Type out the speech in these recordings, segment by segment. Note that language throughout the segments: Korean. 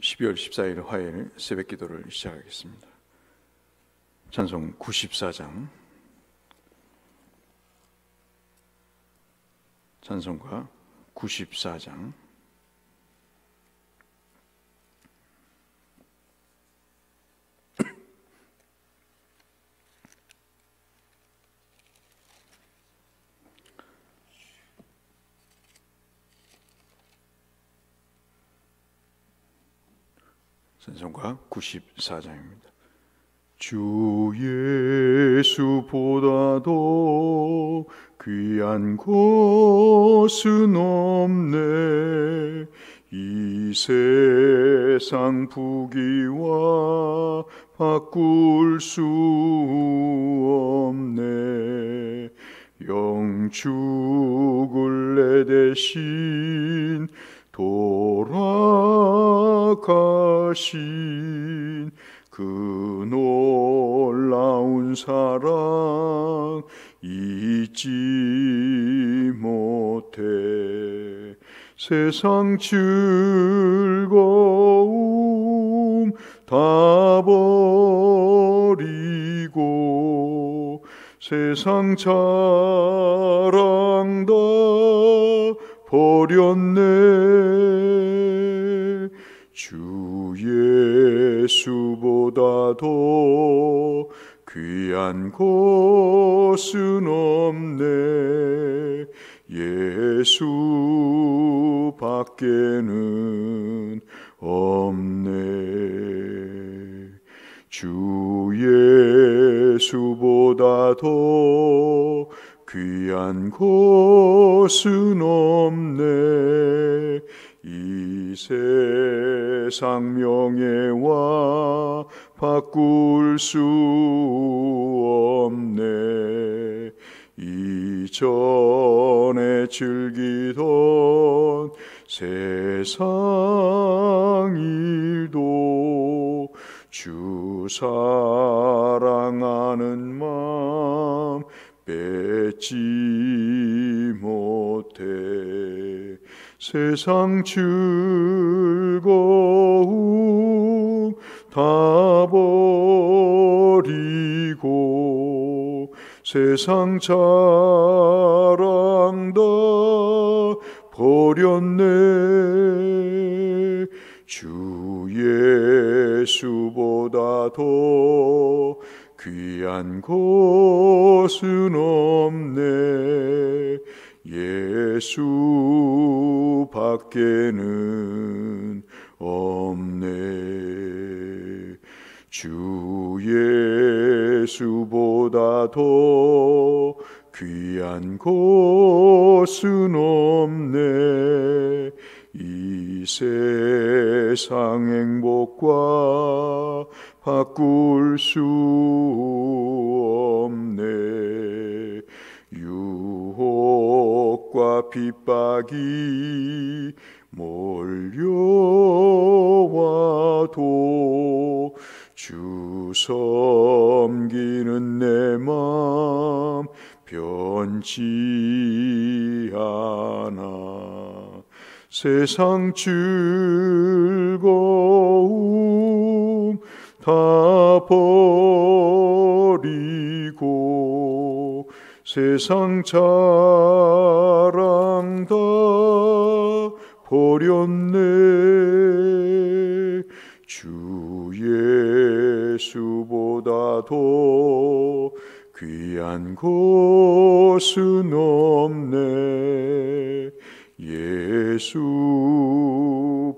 12월 14일 화요일 새벽 기도를 시작하겠습니다. 찬송 94장, 찬송가 94장. 찬송가 94장입니다. 주 예수보다도 귀한 것은 없네. 이 세상 부귀와 바꿀 수 없네. 영축을 내 대신 돌아가신 그 놀라운 사랑 잊지 못해. 세상 즐거움 다 버리고 세상 자랑 다 버렸네. 주 예수보다도 귀한 것은 없네. 예수 밖에는 없네. 주 예수보다도 귀한 것은 없네. 이 세상 명예와 바꿀 수 없네. 이전에 즐기던 세상 일도 주 사랑하는 마음 뺏지 못해. 세상 즐거움 다 버리고 세상 자랑 다 버렸네. 주 예수보다도 귀한 것은 없네. 예수 밖에는 없네. 주 예수보다도 귀한 것은 없네. 이 세상 행복과 바꿀 수 없네. 유혹과 핍박이 몰려와도 주 섬기는 내 맘 변치 않아. 세상 즐거움 다 버리고 세상 자랑 다 버렸네. 주 예수보다도 귀한 것은 없네. 예수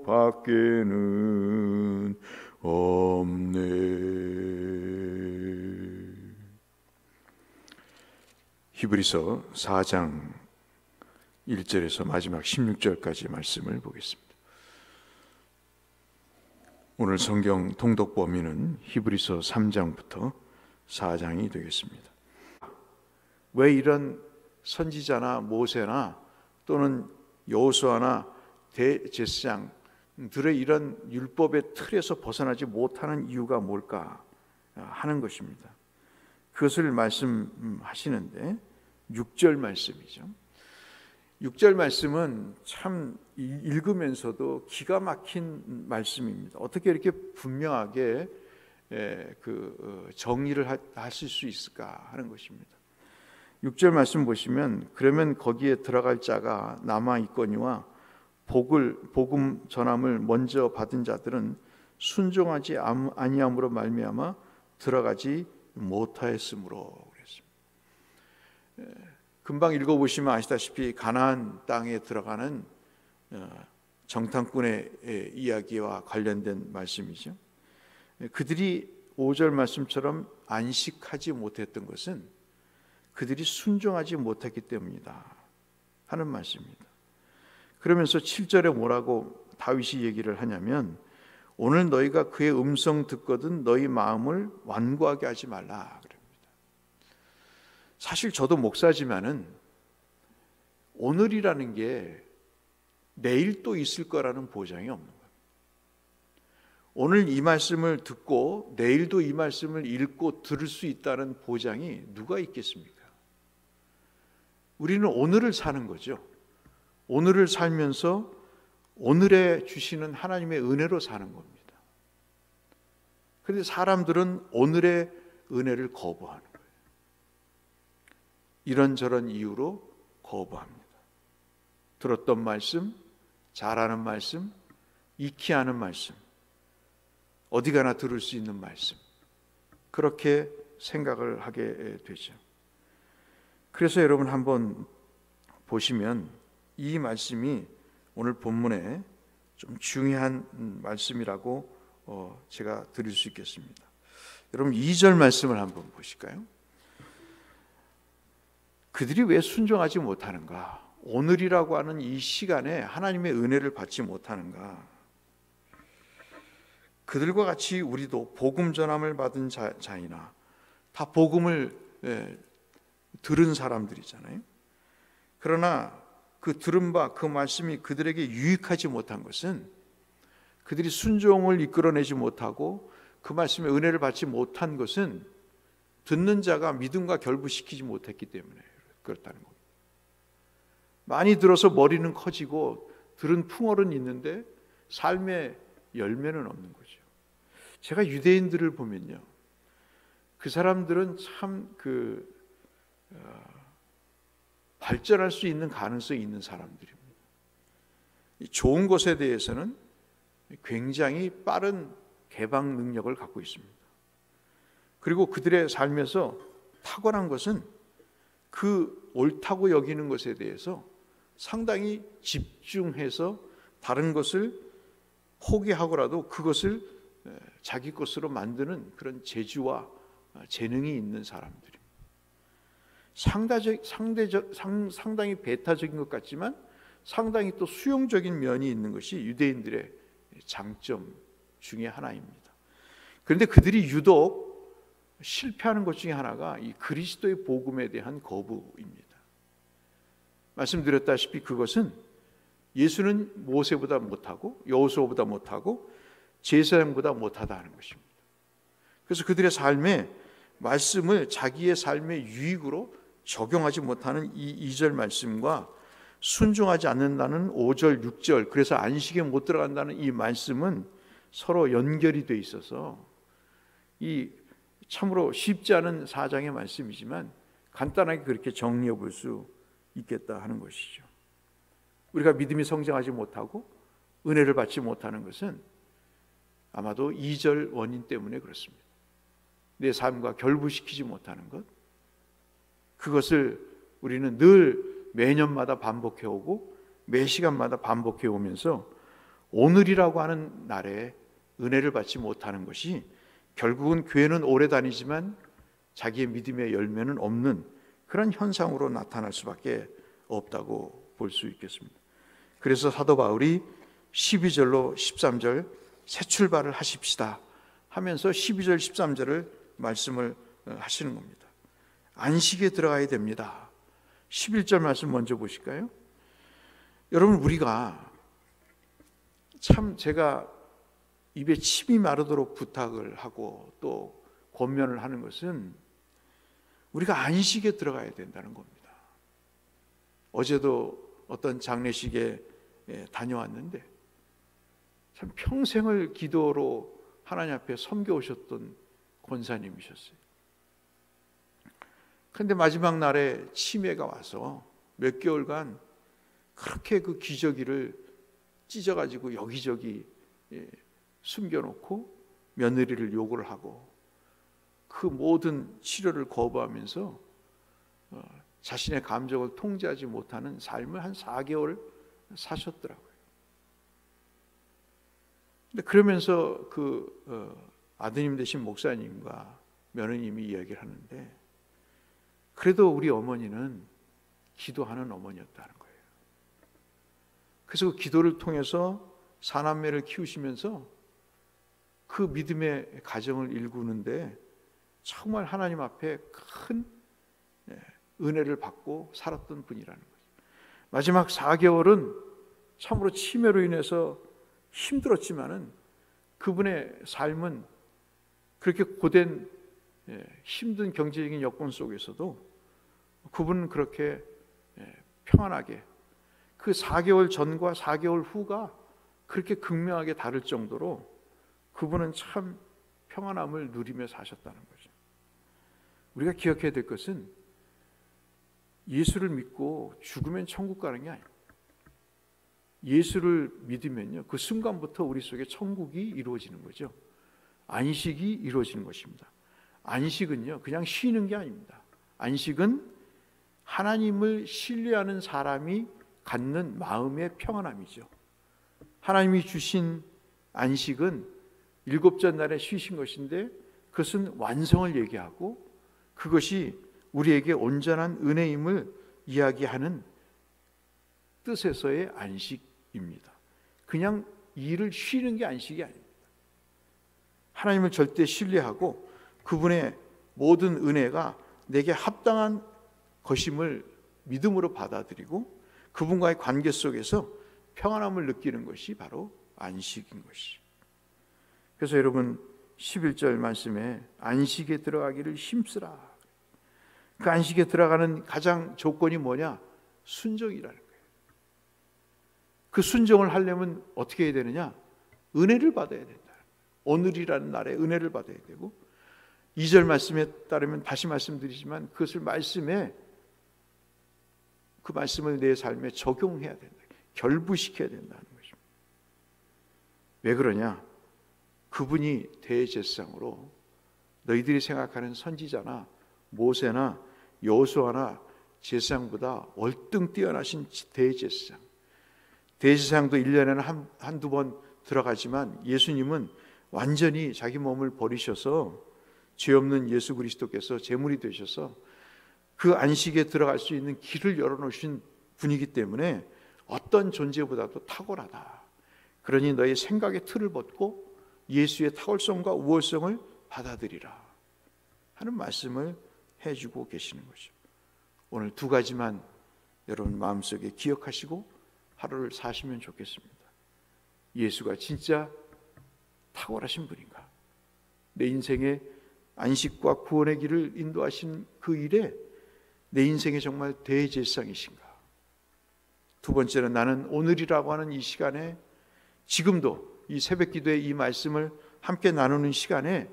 밖에는 없네. 히브리서 4장 1절에서 마지막 16절까지 말씀을 보겠습니다. 오늘 성경 통독 범위는 히브리서 3장부터 4장이 되겠습니다. 왜 이런 선지자나 모세나 또는 여호수아나 대제사장들의 이런 율법의 틀에서 벗어나지 못하는 이유가 뭘까 하는 것입니다. 그것을 말씀하시는데 6절 말씀이죠. 6절 말씀은 참 읽으면서도 기가 막힌 말씀입니다. 어떻게 이렇게 분명하게 정리를 하실 수 있을까 하는 것입니다. 6절 말씀 보시면 그러면 거기에 들어갈 자가 남아 있거니와 복음 전함을 먼저 받은 자들은 순종하지 아니함으로 말미암아 들어가지 못하였으므로 그랬습니다. 금방 읽어보시면 아시다시피 가나안 땅에 들어가는 정탐꾼의 이야기와 관련된 말씀이죠. 그들이 5절 말씀처럼 안식하지 못했던 것은 그들이 순종하지 못했기 때문이다 하는 말씀입니다. 그러면서 7절에 뭐라고 다윗이 얘기를 하냐면 오늘 너희가 그의 음성 듣거든 너희 마음을 완고하게 하지 말라 그럽니다. 사실 저도 목사지만은 오늘이라는 게 내일 또 있을 거라는 보장이 없는 거예요. 오늘 이 말씀을 듣고 내일도 이 말씀을 읽고 들을 수 있다는 보장이 누가 있겠습니까? 우리는 오늘을 사는 거죠. 오늘을 살면서 오늘에 주시는 하나님의 은혜로 사는 겁니다. 그런데 사람들은 오늘의 은혜를 거부하는 거예요. 이런저런 이유로 거부합니다. 들었던 말씀, 잘하는 말씀, 익히 아는 말씀, 어디 가나 들을 수 있는 말씀, 그렇게 생각을 하게 되죠. 그래서 여러분 한번 보시면 이 말씀이 오늘 본문에 좀 중요한 말씀이라고 제가 드릴 수 있겠습니다. 여러분 2절 말씀을 한번 보실까요? 그들이 왜 순종하지 못하는가? 오늘이라고 하는 이 시간에 하나님의 은혜를 받지 못하는가? 그들과 같이 우리도 복음 전함을 받은 자이나 다 복음을 들은 사람들이잖아요. 그러나 그 들은 바 그 말씀이 그들에게 유익하지 못한 것은 그들이 순종을 이끌어내지 못하고 그 말씀의 은혜를 받지 못한 것은 듣는 자가 믿음과 결부시키지 못했기 때문에 그렇다는 겁니다. 많이 들어서 머리는 커지고 들은 풍월은 있는데 삶의 열매는 없는 거죠. 제가 유대인들을 보면요, 그 사람들은 참 발전할 수 있는 가능성이 있는 사람들입니다. 좋은 것에 대해서는 굉장히 빠른 개방 능력을 갖고 있습니다. 그리고 그들의 삶에서 탁월한 것은 그 옳다고 여기는 것에 대해서 상당히 집중해서 다른 것을 포기하고라도 그것을 자기 것으로 만드는 그런 재주와 재능이 있는 사람들입니다. 상당히 배타적인 것 같지만 상당히 또 수용적인 면이 있는 것이 유대인들의 장점 중에 하나입니다. 그런데 그들이 유독 실패하는 것 중에 하나가 이 그리스도의 복음에 대한 거부입니다. 말씀드렸다시피 그것은 예수는 모세보다 못하고 여호수아보다 못하고 제사장보다 못하다는 것입니다. 그래서 그들의 삶에 말씀을 자기의 삶의 유익으로 적용하지 못하는 이 2절 말씀과 순종하지 않는다는 5절, 6절, 그래서 안식에 못 들어간다는 이 말씀은 서로 연결이 돼 있어서 이 참으로 쉽지 않은 4장의 말씀이지만 간단하게 그렇게 정리해 볼 수 있겠다 하는 것이죠. 우리가 믿음이 성장하지 못하고 은혜를 받지 못하는 것은 아마도 2절 원인 때문에 그렇습니다. 내 삶과 결부시키지 못하는 것, 그것을 우리는 늘 매년마다 반복해 오고 매 시간마다 반복해 오면서 오늘이라고 하는 날에 은혜를 받지 못하는 것이 결국은 교회는 오래 다니지만 자기의 믿음의 열매는 없는 그런 현상으로 나타날 수밖에 없다고 볼 수 있겠습니다. 그래서 사도 바울이 12절로 13절 새 출발을 하십시다 하면서 12절 13절을 말씀을 하시는 겁니다. 안식에 들어가야 됩니다. 11절 말씀 먼저 보실까요? 여러분, 우리가 참 제가 입에 침이 마르도록 부탁을 하고 또 권면을 하는 것은 우리가 안식에 들어가야 된다는 겁니다. 어제도 어떤 장례식에 다녀왔는데 참 평생을 기도로 하나님 앞에 섬겨오셨던 권사님이셨어요. 그런데 마지막 날에 치매가 와서 몇 개월간 그렇게 그 기저귀를 찢어가지고 여기저기 숨겨놓고 며느리를 욕을 하고 그 모든 치료를 거부하면서 자신의 감정을 통제하지 못하는 삶을 한 4개월 사셨더라고요. 근데 그러면서 그 아드님 되신 목사님과 며느님이 이야기를 하는데 그래도 우리 어머니는 기도하는 어머니였다는 거예요. 그래서 그 기도를 통해서 사남매를 키우시면서 그 믿음의 가정을 일구는데 정말 하나님 앞에 큰 은혜를 받고 살았던 분이라는 거죠. 마지막 4개월은 참으로 치매로 인해서 힘들었지만은 그분의 삶은 그렇게 고된 힘든 경제적인 여건 속에서도 그분은 그렇게 평안하게 그 4개월 전과 4개월 후가 그렇게 극명하게 다를 정도로 그분은 참 평안함을 누리며 사셨다는 거죠. 우리가 기억해야 될 것은 예수를 믿고 죽으면 천국 가는 게 아닙니다. 예수를 믿으면요, 그 순간부터 우리 속에 천국이 이루어지는 거죠. 안식이 이루어지는 것입니다. 안식은요, 그냥 쉬는 게 아닙니다. 안식은 하나님을 신뢰하는 사람이 갖는 마음의 평안함이죠. 하나님이 주신 안식은 7째 날에 쉬신 것인데 그것은 완성을 얘기하고 그것이 우리에게 온전한 은혜임을 이야기하는 뜻에서의 안식입니다. 그냥 일을 쉬는 게 안식이 아닙니다. 하나님을 절대 신뢰하고 그분의 모든 은혜가 내게 합당한 것임을 믿음으로 받아들이고 그분과의 관계 속에서 평안함을 느끼는 것이 바로 안식인 것이죠. 그래서 여러분 11절 말씀에 안식에 들어가기를 힘쓰라. 그 안식에 들어가는 가장 조건이 뭐냐? 순종이라는 거예요. 그 순종을 하려면 어떻게 해야 되느냐? 은혜를 받아야 된다. 오늘이라는 날에 은혜를 받아야 되고 2절 말씀에 따르면 다시 말씀드리지만 그것을 말씀에 그 말씀을 내 삶에 적용해야 된다. 결부시켜야 된다는 것입니다. 왜 그러냐? 그분이 대제사장으로 너희들이 생각하는 선지자나 모세나 여호수아나 제사장보다 월등 뛰어나신 대제사장. 대제사장도 1년에는 한두 번 들어가지만 예수님은 완전히 자기 몸을 버리셔서 죄 없는 예수 그리스도께서 제물이 되셔서 그 안식에 들어갈 수 있는 길을 열어놓으신 분이기 때문에 어떤 존재보다도 탁월하다. 그러니 너희 생각의 틀을 벗고 예수의 탁월성과 우월성을 받아들이라 하는 말씀을 해주고 계시는 거죠. 오늘 두 가지만 여러분 마음속에 기억하시고 하루를 사시면 좋겠습니다. 예수가 진짜 탁월하신 분인가? 내 인생의 안식과 구원의 길을 인도하신 그 일에 내 인생의 정말 대제사장이신가? 두 번째는 나는 오늘이라고 하는 이 시간에 지금도 이 새벽 기도의 이 말씀을 함께 나누는 시간에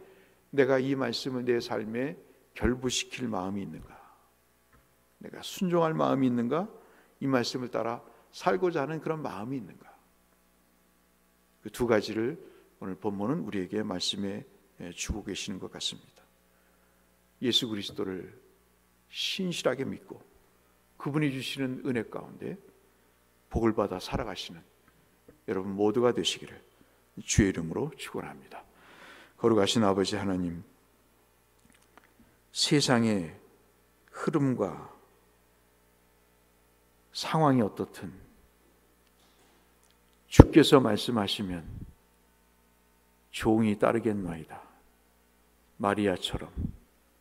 내가 이 말씀을 내 삶에 결부시킬 마음이 있는가? 내가 순종할 마음이 있는가? 이 말씀을 따라 살고자 하는 그런 마음이 있는가? 그 두 가지를 오늘 본문은 우리에게 말씀해 주고 계시는 것 같습니다. 예수 그리스도를 신실하게 믿고 그분이 주시는 은혜 가운데 복을 받아 살아가시는 여러분 모두가 되시기를 주의 이름으로 축원합니다. 거룩하신 아버지 하나님, 세상의 흐름과 상황이 어떻든 주께서 말씀하시면 종이 따르겠나이다. 마리아처럼,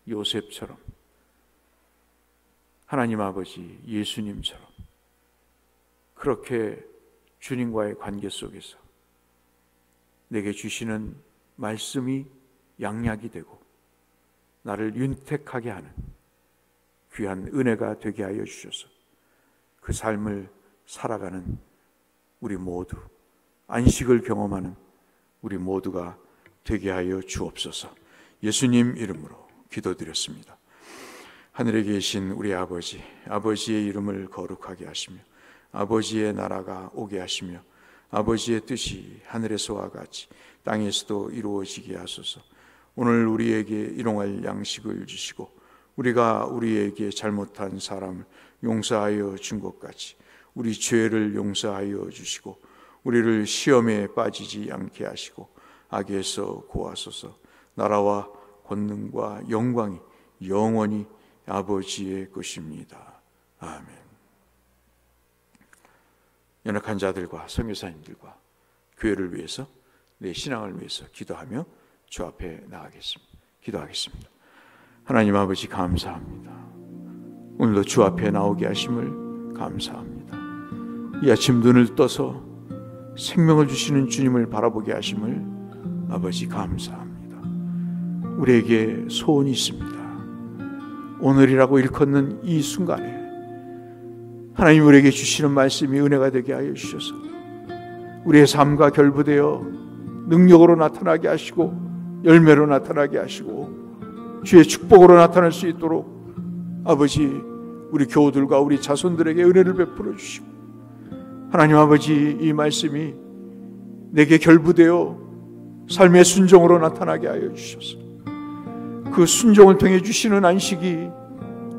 요셉처럼, 하나님 아버지 예수님처럼 그렇게 주님과의 관계 속에서 내게 주시는 말씀이 양약이 되고 나를 윤택하게 하는 귀한 은혜가 되게 하여 주셔서 그 삶을 살아가는 우리 모두, 안식을 경험하는 우리 모두가 되게 하여 주옵소서. 예수님 이름으로 기도드렸습니다. 하늘에 계신 우리 아버지, 아버지의 이름을 거룩하게 하시며 아버지의 나라가 오게 하시며 아버지의 뜻이 하늘에서와 같이 땅에서도 이루어지게 하소서. 오늘 우리에게 일용할 양식을 주시고 우리가 우리에게 잘못한 사람을 용서하여 준 것 같이 우리 죄를 용서하여 주시고 우리를 시험에 빠지지 않게 하시고 악에서 구하소서. 나라와 권능과 영광이 영원히 아버지의 것입니다. 아멘. 연약한 자들과 선교사님들과 교회를 위해서, 내 신앙을 위해서 기도하며 주 앞에 나가겠습니다. 기도하겠습니다. 하나님 아버지 감사합니다. 오늘도 주 앞에 나오게 하심을 감사합니다. 이 아침 눈을 떠서 생명을 주시는 주님을 바라보게 하심을 아버지 감사합니다. 우리에게 소원이 있습니다. 오늘이라고 일컫는 이 순간에 하나님 우리에게 주시는 말씀이 은혜가 되게 하여 주셔서 우리의 삶과 결부되어 능력으로 나타나게 하시고 열매로 나타나게 하시고 주의 축복으로 나타날 수 있도록 아버지 우리 교우들과 우리 자손들에게 은혜를 베풀어 주시고 하나님 아버지 이 말씀이 내게 결부되어 삶의 순종으로 나타나게 하여 주셔서 그 순종을 통해 주시는 안식이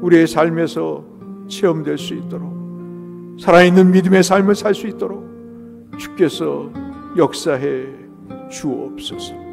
우리의 삶에서 체험될 수 있도록 살아있는 믿음의 삶을 살 수 있도록 주께서 역사해 주옵소서.